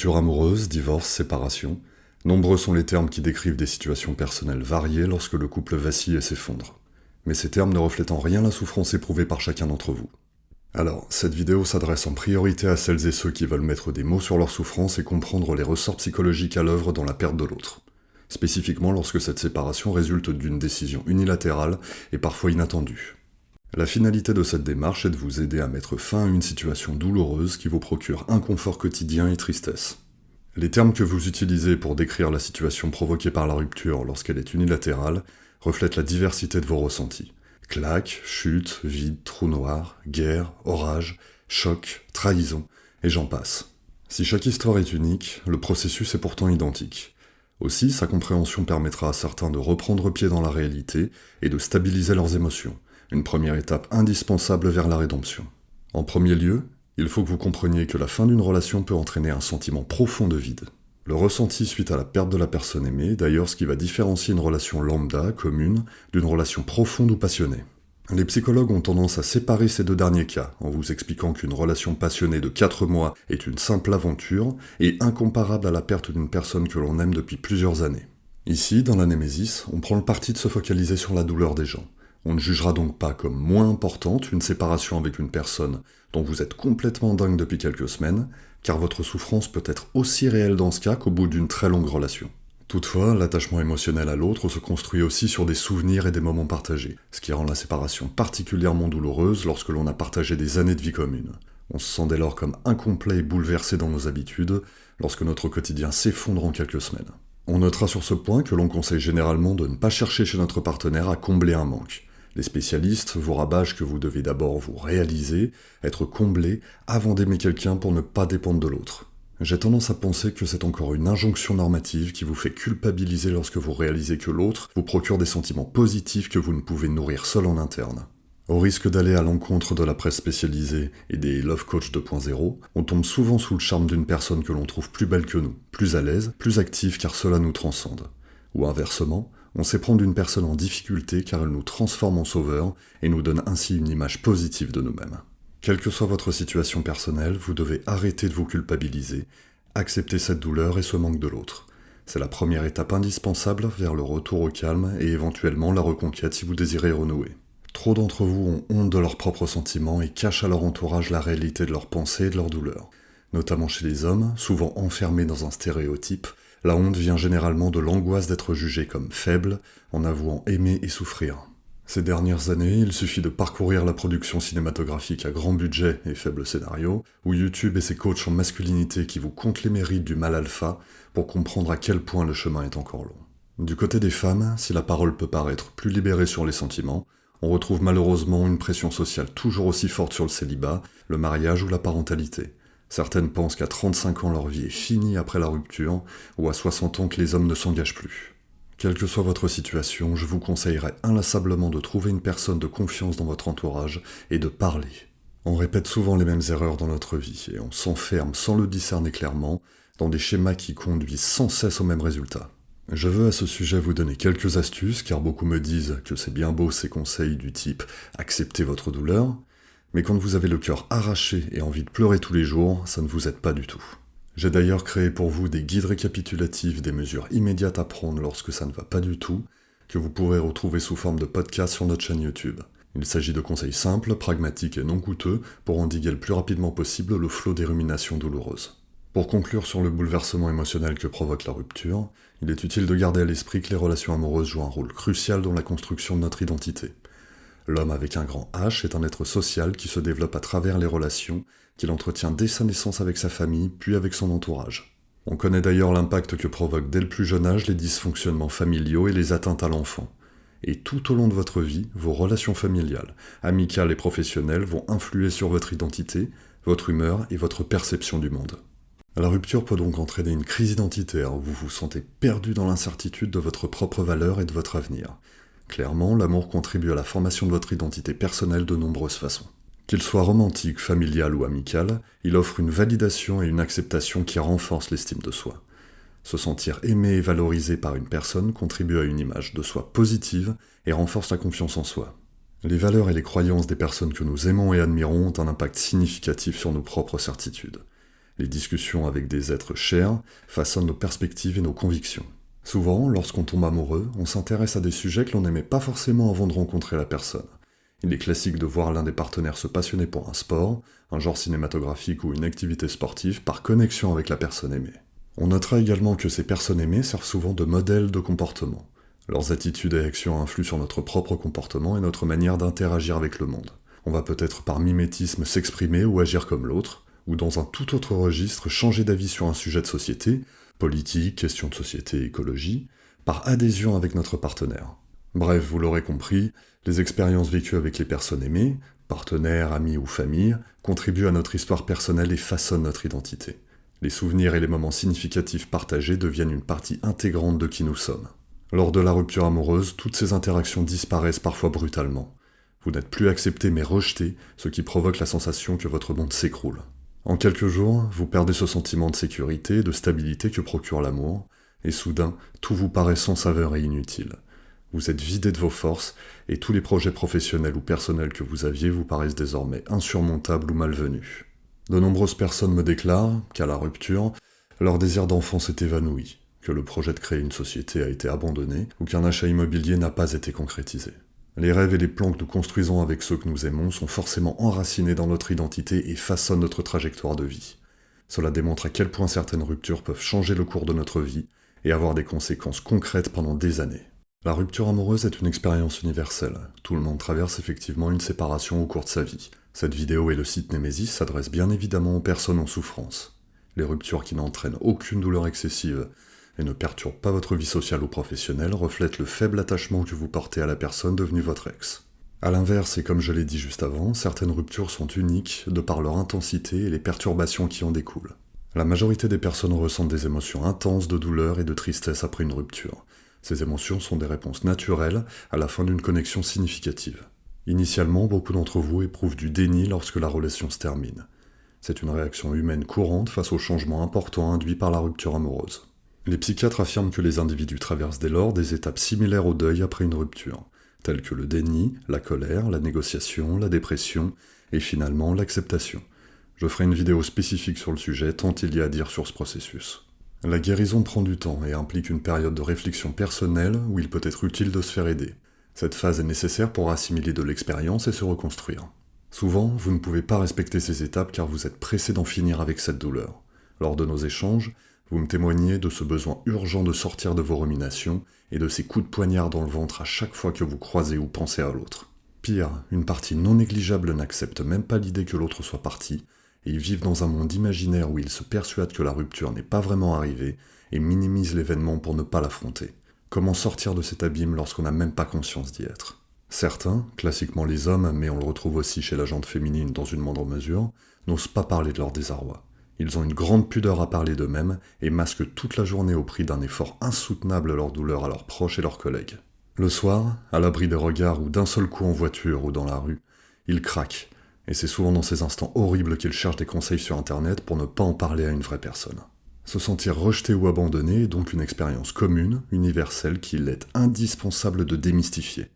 Rupture amoureuse, divorce, séparation, nombreux sont les termes qui décrivent des situations personnelles variées lorsque le couple vacille et s'effondre. Mais ces termes ne reflètent en rien la souffrance éprouvée par chacun d'entre vous. Alors, cette vidéo s'adresse en priorité à celles et ceux qui veulent mettre des mots sur leur souffrance et comprendre les ressorts psychologiques à l'œuvre dans la perte de l'autre. Spécifiquement lorsque cette séparation résulte d'une décision unilatérale et parfois inattendue. La finalité de cette démarche est de vous aider à mettre fin à une situation douloureuse qui vous procure inconfort quotidien et tristesse. Les termes que vous utilisez pour décrire la situation provoquée par la rupture lorsqu'elle est unilatérale reflètent la diversité de vos ressentis. Claque, chute, vide, trou noir, guerre, orage, choc, trahison, et j'en passe. Si chaque histoire est unique, le processus est pourtant identique. Aussi, sa compréhension permettra à certains de reprendre pied dans la réalité et de stabiliser leurs émotions, une première étape indispensable vers la rédemption. En premier lieu, il faut que vous compreniez que la fin d'une relation peut entraîner un sentiment profond de vide. Le ressenti suite à la perte de la personne aimée est d'ailleurs ce qui va différencier une relation lambda, commune, d'une relation profonde ou passionnée. Les psychologues ont tendance à séparer ces deux derniers cas, en vous expliquant qu'une relation passionnée de 4 mois est une simple aventure et incomparable à la perte d'une personne que l'on aime depuis plusieurs années. Ici, dans la Némésis, on prend le parti de se focaliser sur la douleur des gens. On ne jugera donc pas comme moins importante une séparation avec une personne dont vous êtes complètement dingue depuis quelques semaines, car votre souffrance peut être aussi réelle dans ce cas qu'au bout d'une très longue relation. Toutefois, l'attachement émotionnel à l'autre se construit aussi sur des souvenirs et des moments partagés, ce qui rend la séparation particulièrement douloureuse lorsque l'on a partagé des années de vie commune. On se sent dès lors comme incomplet et bouleversé dans nos habitudes lorsque notre quotidien s'effondre en quelques semaines. On notera sur ce point que l'on conseille généralement de ne pas chercher chez notre partenaire à combler un manque. Les spécialistes vous rabâchent que vous devez d'abord vous réaliser, être comblé, avant d'aimer quelqu'un pour ne pas dépendre de l'autre. J'ai tendance à penser que c'est encore une injonction normative qui vous fait culpabiliser lorsque vous réalisez que l'autre vous procure des sentiments positifs que vous ne pouvez nourrir seul en interne. Au risque d'aller à l'encontre de la presse spécialisée et des Love Coach 2.0, on tombe souvent sous le charme d'une personne que l'on trouve plus belle que nous, plus à l'aise, plus active car cela nous transcende. Ou inversement, on s'éprend d'une personne en difficulté car elle nous transforme en sauveur et nous donne ainsi une image positive de nous-mêmes. Quelle que soit votre situation personnelle, vous devez arrêter de vous culpabiliser, accepter cette douleur et ce manque de l'autre. C'est la première étape indispensable vers le retour au calme et éventuellement la reconquête si vous désirez renouer. Trop d'entre vous ont honte de leurs propres sentiments et cachent à leur entourage la réalité de leurs pensées et de leurs douleurs. Notamment chez les hommes, souvent enfermés dans un stéréotype, la honte vient généralement de l'angoisse d'être jugé comme faible en avouant aimer et souffrir. Ces dernières années, il suffit de parcourir la production cinématographique à grand budget et faible scénario, ou YouTube et ses coachs en masculinité qui vous content les mérites du mâle alpha pour comprendre à quel point le chemin est encore long. Du côté des femmes, si la parole peut paraître plus libérée sur les sentiments, on retrouve malheureusement une pression sociale toujours aussi forte sur le célibat, le mariage ou la parentalité. Certaines pensent qu'à 35 ans leur vie est finie après la rupture, ou à 60 ans que les hommes ne s'engagent plus. Quelle que soit votre situation, je vous conseillerais inlassablement de trouver une personne de confiance dans votre entourage et de parler. On répète souvent les mêmes erreurs dans notre vie et on s'enferme sans le discerner clairement dans des schémas qui conduisent sans cesse au même résultat. Je veux à ce sujet vous donner quelques astuces car beaucoup me disent que c'est bien beau ces conseils du type « acceptez votre douleur », mais quand vous avez le cœur arraché et envie de pleurer tous les jours, ça ne vous aide pas du tout. J'ai d'ailleurs créé pour vous des guides récapitulatifs des mesures immédiates à prendre lorsque ça ne va pas du tout, que vous pourrez retrouver sous forme de podcast sur notre chaîne YouTube. Il s'agit de conseils simples, pragmatiques et non coûteux pour endiguer le plus rapidement possible le flot des ruminations douloureuses. Pour conclure sur le bouleversement émotionnel que provoque la rupture, il est utile de garder à l'esprit que les relations amoureuses jouent un rôle crucial dans la construction de notre identité. L'homme avec un grand H est un être social qui se développe à travers les relations qu'il entretient dès sa naissance avec sa famille, puis avec son entourage. On connaît d'ailleurs l'impact que provoquent dès le plus jeune âge les dysfonctionnements familiaux et les atteintes à l'enfant. Et tout au long de votre vie, vos relations familiales, amicales et professionnelles vont influer sur votre identité, votre humeur et votre perception du monde. La rupture peut donc entraîner une crise identitaire où vous vous sentez perdu dans l'incertitude de votre propre valeur et de votre avenir. Clairement, l'amour contribue à la formation de votre identité personnelle de nombreuses façons. Qu'il soit romantique, familial ou amical, il offre une validation et une acceptation qui renforcent l'estime de soi. Se sentir aimé et valorisé par une personne contribue à une image de soi positive et renforce la confiance en soi. Les valeurs et les croyances des personnes que nous aimons et admirons ont un impact significatif sur nos propres certitudes. Les discussions avec des êtres chers façonnent nos perspectives et nos convictions. Souvent, lorsqu'on tombe amoureux, on s'intéresse à des sujets que l'on n'aimait pas forcément avant de rencontrer la personne. Il est classique de voir l'un des partenaires se passionner pour un sport, un genre cinématographique ou une activité sportive par connexion avec la personne aimée. On notera également que ces personnes aimées servent souvent de modèles de comportement. Leurs attitudes et actions influent sur notre propre comportement et notre manière d'interagir avec le monde. On va peut-être par mimétisme s'exprimer ou agir comme l'autre, ou dans un tout autre registre changer d'avis sur un sujet de société, politique, questions de société, écologie, par adhésion avec notre partenaire. Bref, vous l'aurez compris, les expériences vécues avec les personnes aimées, partenaires, amis ou famille, contribuent à notre histoire personnelle et façonnent notre identité. Les souvenirs et les moments significatifs partagés deviennent une partie intégrante de qui nous sommes. Lors de la rupture amoureuse, toutes ces interactions disparaissent parfois brutalement. Vous n'êtes plus accepté mais rejeté, ce qui provoque la sensation que votre monde s'écroule. En quelques jours, vous perdez ce sentiment de sécurité et de stabilité que procure l'amour, et soudain, tout vous paraît sans saveur et inutile. Vous êtes vidé de vos forces, et tous les projets professionnels ou personnels que vous aviez vous paraissent désormais insurmontables ou malvenus. De nombreuses personnes me déclarent qu'à la rupture, leur désir d'enfant s'est évanoui, que le projet de créer une société a été abandonné, ou qu'un achat immobilier n'a pas été concrétisé. Les rêves et les plans que nous construisons avec ceux que nous aimons sont forcément enracinés dans notre identité et façonnent notre trajectoire de vie. Cela démontre à quel point certaines ruptures peuvent changer le cours de notre vie et avoir des conséquences concrètes pendant des années. La rupture amoureuse est une expérience universelle. Tout le monde traverse effectivement une séparation au cours de sa vie. Cette vidéo et le site Nemesis s'adressent bien évidemment aux personnes en souffrance. Les ruptures qui n'entraînent aucune douleur excessive et ne perturbe pas votre vie sociale ou professionnelle, reflète le faible attachement que vous portez à la personne devenue votre ex. A l'inverse, et comme je l'ai dit juste avant, certaines ruptures sont uniques de par leur intensité et les perturbations qui en découlent. La majorité des personnes ressentent des émotions intenses de douleur et de tristesse après une rupture. Ces émotions sont des réponses naturelles à la fin d'une connexion significative. Initialement, beaucoup d'entre vous éprouvent du déni lorsque la relation se termine. C'est une réaction humaine courante face aux changements importants induits par la rupture amoureuse. Les psychiatres affirment que les individus traversent dès lors des étapes similaires au deuil après une rupture, telles que le déni, la colère, la négociation, la dépression et finalement l'acceptation. Je ferai une vidéo spécifique sur le sujet tant il y a à dire sur ce processus. La guérison prend du temps et implique une période de réflexion personnelle où il peut être utile de se faire aider. Cette phase est nécessaire pour assimiler de l'expérience et se reconstruire. Souvent, vous ne pouvez pas respecter ces étapes car vous êtes pressé d'en finir avec cette douleur. Lors de nos échanges, vous me témoignez de ce besoin urgent de sortir de vos ruminations et de ces coups de poignard dans le ventre à chaque fois que vous croisez ou pensez à l'autre. Pire, une partie non négligeable n'accepte même pas l'idée que l'autre soit parti, et ils vivent dans un monde imaginaire où ils se persuadent que la rupture n'est pas vraiment arrivée et minimisent l'événement pour ne pas l'affronter. Comment sortir de cet abîme lorsqu'on n'a même pas conscience d'y être ? Certains, classiquement les hommes, mais on le retrouve aussi chez la gente féminine dans une moindre mesure, n'osent pas parler de leur désarroi. Ils ont une grande pudeur à parler d'eux-mêmes et masquent toute la journée au prix d'un effort insoutenable leur douleur à leurs proches et leurs collègues. Le soir, à l'abri des regards ou d'un seul coup en voiture ou dans la rue, ils craquent, et c'est souvent dans ces instants horribles qu'ils cherchent des conseils sur internet pour ne pas en parler à une vraie personne. Se sentir rejeté ou abandonné est donc une expérience commune, universelle, qu'il est indispensable de démystifier.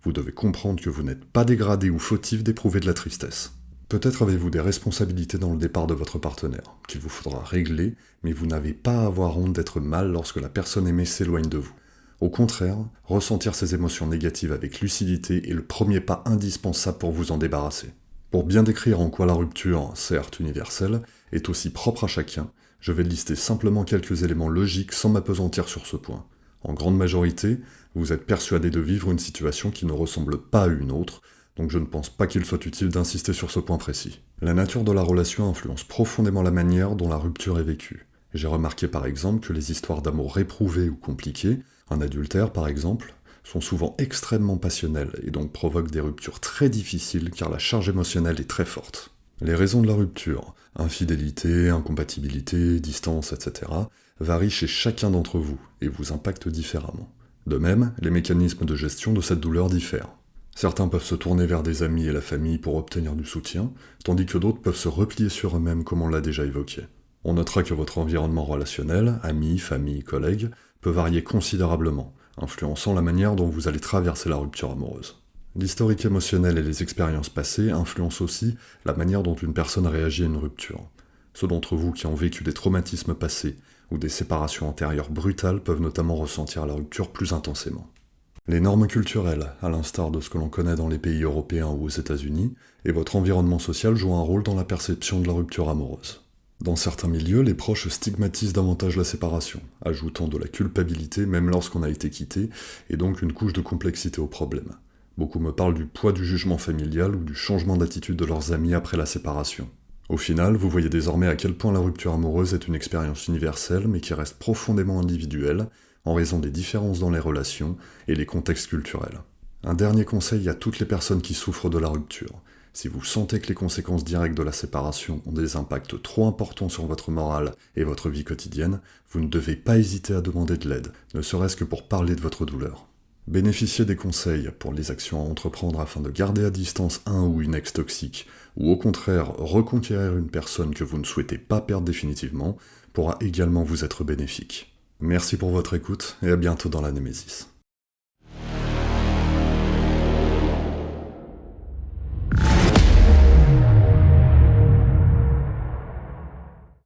Vous devez comprendre que vous n'êtes pas dégradé ou fautif d'éprouver de la tristesse. Peut-être avez-vous des responsabilités dans le départ de votre partenaire, qu'il vous faudra régler, mais vous n'avez pas à avoir honte d'être mal lorsque la personne aimée s'éloigne de vous. Au contraire, ressentir ces émotions négatives avec lucidité est le premier pas indispensable pour vous en débarrasser. Pour bien décrire en quoi la rupture, certes universelle, est aussi propre à chacun, je vais lister simplement quelques éléments logiques sans m'appesantir sur ce point. En grande majorité, vous êtes persuadé de vivre une situation qui ne ressemble pas à une autre, donc je ne pense pas qu'il soit utile d'insister sur ce point précis. La nature de la relation influence profondément la manière dont la rupture est vécue. J'ai remarqué par exemple que les histoires d'amour réprouvées ou compliquées, un adultère par exemple, sont souvent extrêmement passionnelles et donc provoquent des ruptures très difficiles car la charge émotionnelle est très forte. Les raisons de la rupture, infidélité, incompatibilité, distance, etc., varient chez chacun d'entre vous et vous impactent différemment. De même, les mécanismes de gestion de cette douleur diffèrent. Certains peuvent se tourner vers des amis et la famille pour obtenir du soutien, tandis que d'autres peuvent se replier sur eux-mêmes comme on l'a déjà évoqué. On notera que votre environnement relationnel, amis, famille, collègues, peut varier considérablement, influençant la manière dont vous allez traverser la rupture amoureuse. L'historique émotionnel et les expériences passées influencent aussi la manière dont une personne réagit à une rupture. Ceux d'entre vous qui ont vécu des traumatismes passés ou des séparations antérieures brutales peuvent notamment ressentir la rupture plus intensément. Les normes culturelles, à l'instar de ce que l'on connaît dans les pays européens ou aux États-Unis, et votre environnement social jouent un rôle dans la perception de la rupture amoureuse. Dans certains milieux, les proches stigmatisent davantage la séparation, ajoutant de la culpabilité même lorsqu'on a été quitté, et donc une couche de complexité au problème. Beaucoup me parlent du poids du jugement familial ou du changement d'attitude de leurs amis après la séparation. Au final, vous voyez désormais à quel point la rupture amoureuse est une expérience universelle mais qui reste profondément individuelle, en raison des différences dans les relations et les contextes culturels. Un dernier conseil à toutes les personnes qui souffrent de la rupture. Si vous sentez que les conséquences directes de la séparation ont des impacts trop importants sur votre morale et votre vie quotidienne, vous ne devez pas hésiter à demander de l'aide, ne serait-ce que pour parler de votre douleur. Bénéficiez des conseils pour les actions à entreprendre afin de garder à distance un ou une ex toxique, ou au contraire reconquérir une personne que vous ne souhaitez pas perdre définitivement, pourra également vous être bénéfique. Merci pour votre écoute et à bientôt dans la Némésis.